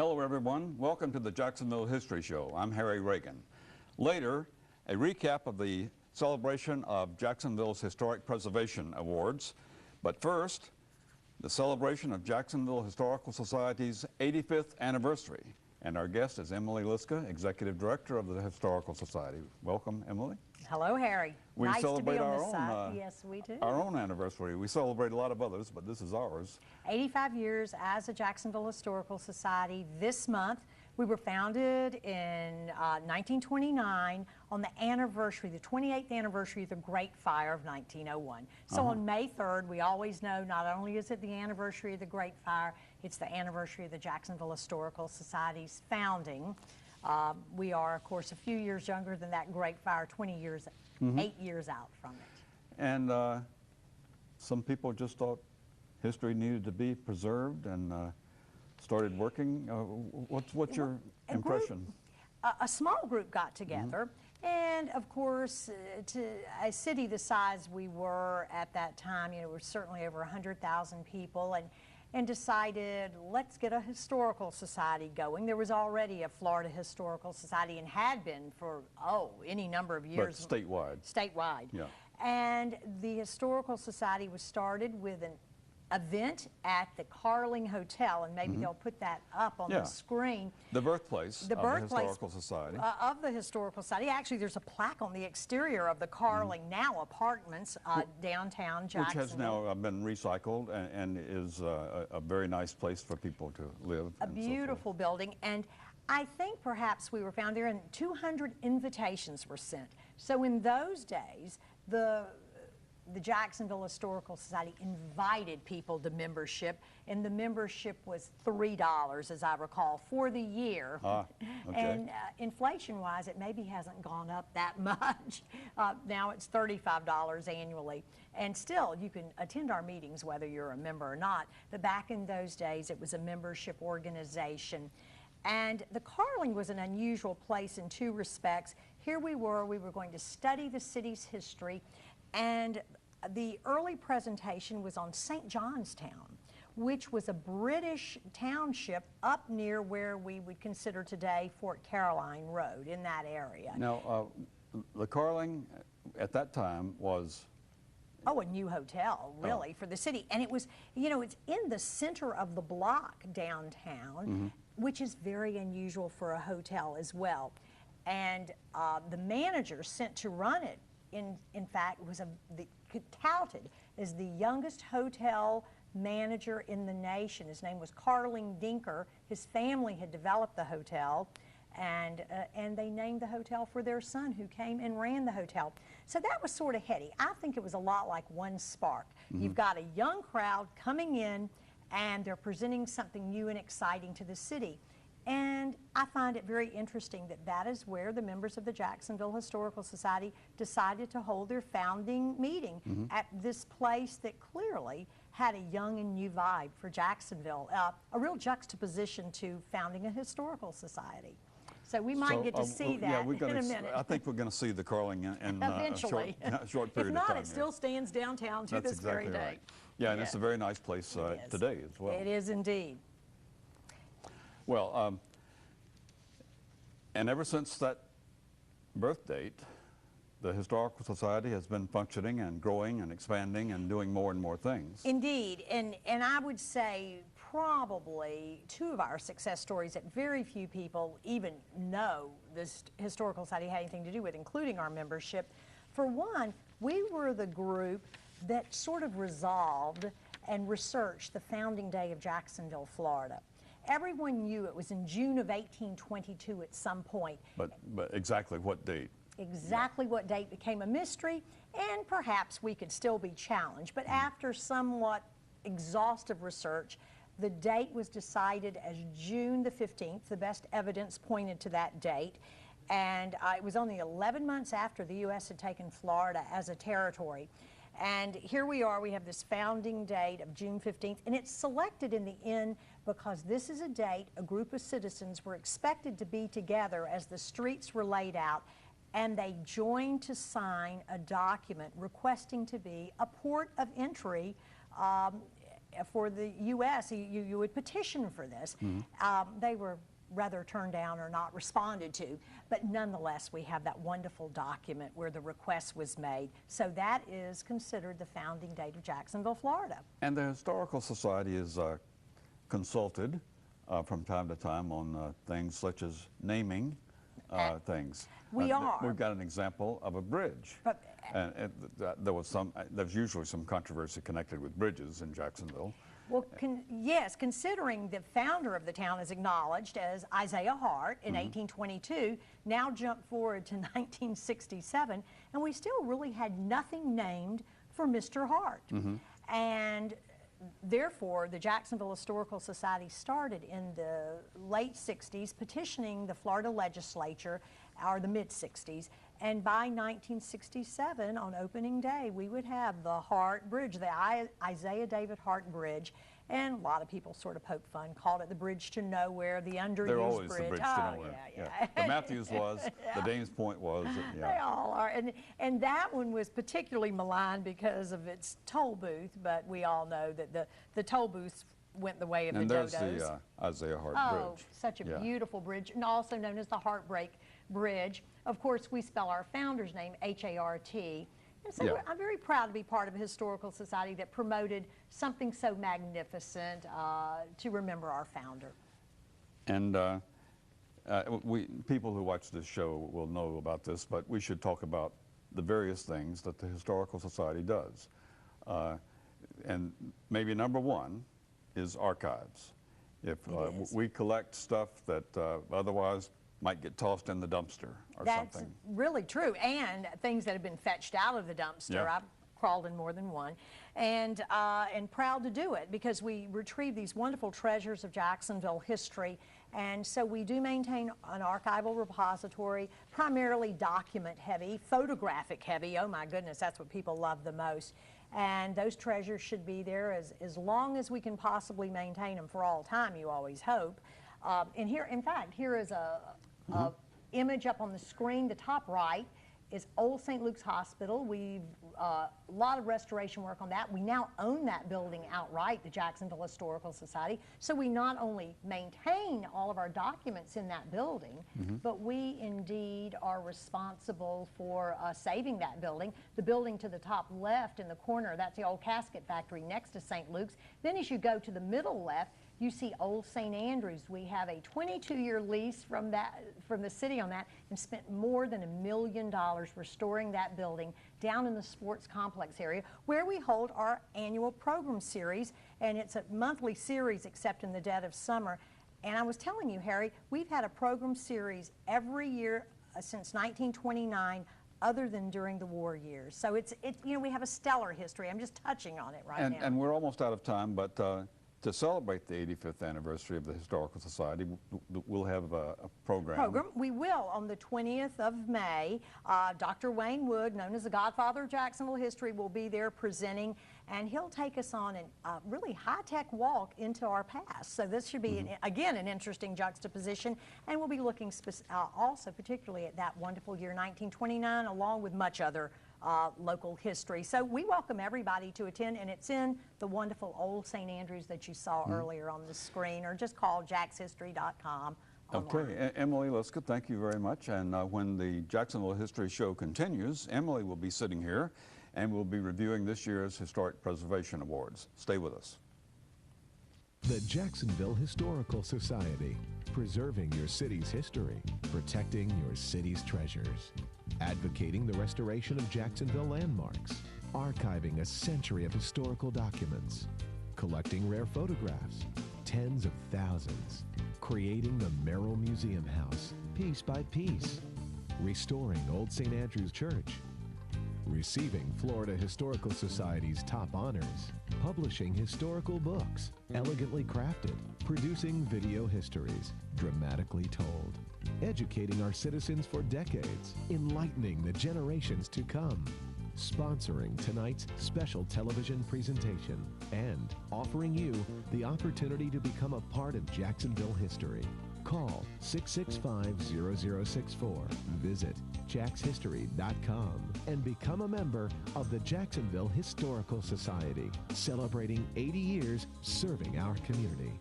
Hello everyone, welcome to the Jacksonville History Show. I'm Harry Reagan. Later, a recap of the celebration of Jacksonville's Historic Preservation Awards. But first, the celebration of Jacksonville Historical Society's 85th anniversary. And our guest is Emily Liska, Executive Director of the Historical Society. Welcome, Emily. Hello, Harry. We nice celebrate to be on our this own, side. Yes, we do. Our own anniversary. We celebrate a lot of others, but this is ours. 85 years as a Jacksonville Historical Society this month. We were founded in 1929 on the anniversary, the 28th anniversary of the Great Fire of 1901. So on May 3rd, we always know not only is it the anniversary of the Great Fire, it's the anniversary of the Jacksonville Historical Society's founding. We are, of course, a few years younger than that Great Fire, 8 years out from it. And some people just thought history needed to be preserved and started working. What's your impression? A small group got together, and of course, to a city the size we were at that time, you know, we're certainly over 100,000 people, and decided, let's get a historical society going. There was already a Florida Historical Society and had been for, any number of years. But statewide. Statewide. Yeah. And the Historical Society was started with an event at the Carling Hotel, and maybe they'll put that up on the screen. The birthplace of the Historical Society. Of the Historical Society. Actually, there's a plaque on the exterior of the Carling now apartments downtown Jacksonville. Which has now been recycled and is a very nice place for people to live. A beautiful building, and I think perhaps we were found there, and 200 invitations were sent. So in those days, the Jacksonville Historical Society invited people to membership, and the membership was $3, as I recall, for the year. Okay. And inflation-wise, it maybe hasn't gone up that much. Now it's $35 annually. And still, you can attend our meetings whether you're a member or not. But back in those days, it was a membership organization. And the Carling was an unusual place in two respects. Here we were going to study the city's history, and the early presentation was on St. John's Town, which was a British township up near where we would consider today Fort Caroline Road, in that area. Now, the Carling at that time was... a new hotel, really, for the city. And it was, you know, it's in the center of the block downtown, which is very unusual for a hotel as well. And the manager sent to run it, in fact, was touted as the youngest hotel manager in the nation. His name was Carling Dinker. His family had developed the hotel, and they named the hotel for their son, who came and ran the hotel. So that was sort of heady. I think it was a lot like One Spark. You've got a young crowd coming in, and they're presenting something new and exciting to the city. And I find it very interesting that that is where the members of the Jacksonville Historical Society decided to hold their founding meeting, at this place that clearly had a young and new vibe for Jacksonville, a real juxtaposition to founding a historical society. So we might get to see that in a minute. I think we're going to see the Carling in eventually. a short period of time. If not, it here. still stands downtown to this very day. Right. Yeah, and it's a very nice place today as well. It is indeed. Well, and ever since that birth date, the Historical Society has been functioning and growing and expanding and doing more and more things. Indeed, and I would say probably two of our success stories that very few people even know this Historical Society had anything to do with, including our membership. For one, we were the group that sort of resolved and researched the founding day of Jacksonville, Florida. Everyone knew it was in June of 1822 at some point. But exactly what date? Exactly what date became a mystery, and perhaps we could still be challenged. But after somewhat exhaustive research, the date was decided as June the 15th. The best evidence pointed to that date. And it was only 11 months after the U.S. had taken Florida as a territory. And here we are, we have this founding date of June 15th, and it's selected in the end because this is a date a group of citizens were expected to be together as the streets were laid out, and they joined to sign a document requesting to be a port of entry for the U.S., you would petition for this. They were rather turned down or not responded to, but nonetheless we have that wonderful document where the request was made. So that is considered the founding date of Jacksonville, Florida. And the Historical Society is consulted from time to time on things such as naming things. We are. We've got an example of a bridge. But, There was usually some controversy connected with bridges in Jacksonville. well, yes, considering the founder of the town is acknowledged as Isaiah Hart in 1822, now jump forward to 1967, and we still really had nothing named for Mr. Hart. And therefore, the Jacksonville Historical Society started in the late 60s petitioning the Florida legislature, or the mid-60s, and by 1967, on opening day, we would have the Hart Bridge, the Isaiah David Hart Bridge, and a lot of people sort of poke fun, called it the Bridge to Nowhere, the underused They're always bridge. the Bridge to Nowhere. Yeah. The Matthews was, the Dames Point was, They all are, and that one was particularly maligned because of its toll booth, but we all know that the toll booths went the way of And the there's dodos. the Isaiah Hart Oh, Bridge. such a beautiful bridge, and also known as the Heartbreak Bridge. Of course, we spell our founder's name H-A-R-T. And so I'm very proud to be part of a historical society that promoted something so magnificent to remember our founder. And people who watch this show will know about this, but we should talk about the various things that the Historical Society does. And maybe number one is archives. If we collect stuff that otherwise might get tossed in the dumpster or That's something. really true, and things that have been fetched out of the dumpster. Yeah. I've crawled in more than one, and proud to do it because we retrieve these wonderful treasures of Jacksonville history, and so we do maintain an archival repository, primarily document heavy, photographic heavy. Oh my goodness, that's what people love the most. And those treasures should be there as long as we can possibly maintain them for all time, you always hope. And here, in fact, here is a image up on the screen. The top right is Old St. Luke's Hospital. We've a lot of restoration work on that. We now own that building outright, the Jacksonville Historical Society. So we not only maintain all of our documents in that building, but we indeed are responsible for saving that building. The building to the top left in the corner, that's the old casket factory next to St. Luke's. Then as you go to the middle left, you see Old St. Andrews. We have a 22-year lease from the city on that, and spent more than $1 million restoring that building down in the sports complex area where we hold our annual program series, and it's a monthly series except in the dead of summer. And I was telling you, Harry, we've had a program series every year since 1929, other than during the war years. So it's you know, we have a stellar history. I'm just touching on it right now. And we're almost out of time, but to celebrate the 85th anniversary of the Historical Society, we'll have a program. We will on the 20th of May. Dr. Wayne Wood, known as the Godfather of Jacksonville history, will be there presenting, and he'll take us on a really high-tech walk into our past. So this should be, again, an interesting juxtaposition, and we'll be looking also particularly at that wonderful year 1929, along with much other local history. So we welcome everybody to attend, and it's in the wonderful Old St. Andrews that you saw earlier on the screen, or just call jackshistory.com online. Okay, Emily Liska, thank you very much. And when the Jacksonville History Show continues, Emily will be sitting here, and we'll be reviewing this year's Historic Preservation Awards. Stay with us. The Jacksonville Historical Society, preserving your city's history, protecting your city's treasures, advocating the restoration of Jacksonville landmarks, archiving a century of historical documents, collecting rare photographs, tens of thousands, creating the Merrill Museum House, piece by piece, restoring Old St. Andrews Church, receiving Florida Historical Society's top honors, publishing historical books, elegantly crafted, producing video histories, dramatically told, educating our citizens for decades, enlightening the generations to come, sponsoring tonight's special television presentation, and offering you the opportunity to become a part of Jacksonville history. Call 665-0064. Visit jackshistory.com and become a member of the Jacksonville Historical Society, celebrating 80 years serving our community.